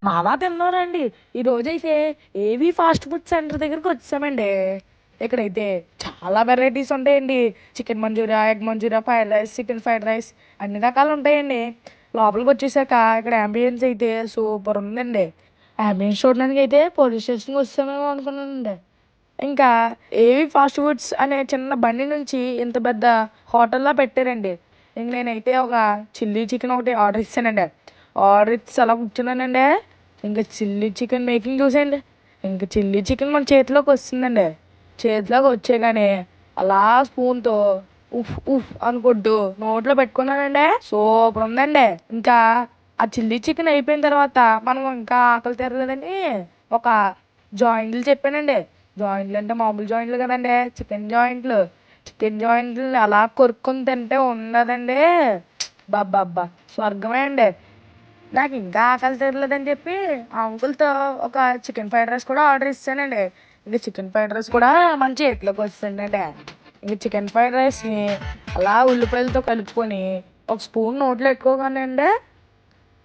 మావా తిన్నారండి. ఈరోజైతే ఏవి ఫాస్ట్ ఫుడ్ సెంటర్ దగ్గరికి వచ్చామండి. ఇక్కడైతే చాలా వెరైటీస్ ఉంటాయండి. Chicken Manchuria, egg Manchuria, fried rice, chicken fried rice అన్ని రకాలు ఉంటాయండి. లోపలికి వచ్చేసాక ఇక్కడ అంబియన్స్ అయితే సూపర్ ఉందండి. అంబియన్స్ చూడడానికి అయితే పోలీస్ స్టేషన్కి వస్తామేమో అనుకున్నానండి. ఇంకా ఏవి ఫాస్ట్ ఫుడ్స్ అనే చిన్న బండి నుంచి ఇంత పెద్ద హోటల్‌లా పెట్టారండి. ఇంక నేనైతే ఒక చిల్లీ చికెన్ ఒకటి ఆర్డర్ ఇచ్చానండి. ఆర్డర్ ఇచ్చేసి అలా కూర్చున్నానండి. ఇంక చిల్లీ చికెన్ మేకింగ్ చూసేయండి. ఇంక చిల్లీ చికెన్ మన చేతిలోకి వస్తుందండి. చేతిలోకి వచ్చేగానే అలా స్పూన్‌తో ఉఫ్ ఉఫ్ అనుకుంటూ నోట్లో పెట్టుకున్నానండి. సూపర్ ఉందండి. ఇంకా ఆ చిల్లీ చికెన్ అయిపోయిన తర్వాత మనం ఇంకా ఆకలి తీరలేదని ఒక జాయింట్లు చెప్పానండి. జాయింట్లు అంటే మామూలు జాయింట్లు కదండీ! చికెన్ జాయింట్లు. చికెన్ జాయింట్లని అలా కొరుక్కొని తింటే ఉండదండి. అబ్బబ్బబ్బా! స్వర్గమే అండి. నాకు ఇంకా ఆకలి తీరలేదని చెప్పి ఆ అంకుల్‌తో ఒక చికెన్ ఫ్రైడ్ రైస్ కూడా ఆర్డర్ ఇచ్చానండి. ఇంక చికెన్ ఫ్రైడ్ రైస్ కూడా మన చేతిలోకి వచ్చిందండి. ఇంక చికెన్ ఫ్రైడ్ రైస్‌ని అలా ఉల్లిపాయలతో కలుపుకొని ఒక స్పూన్ నోట్లో ఎట్టుకోగానే అండి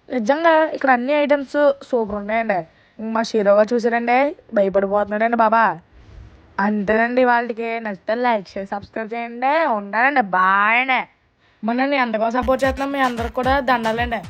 నిజంగా ఇక్కడ అన్ని ఐటెమ్స్ సూపర్ ఉన్నాయండి. మా షీరోగా చూసారండి భయపడిపోతున్నాడండి బాబా. అంతేనండి వాళ్ళకి నచ్చితే లైక్ చేసి సబ్స్క్రైబ్ చేయండి. ఉంటానండి. బాయ్ అండి. మనల్ని ఎంతగా సపోర్ట్ చేస్తున్నాం మీ అందరికి కూడా దండాలండి.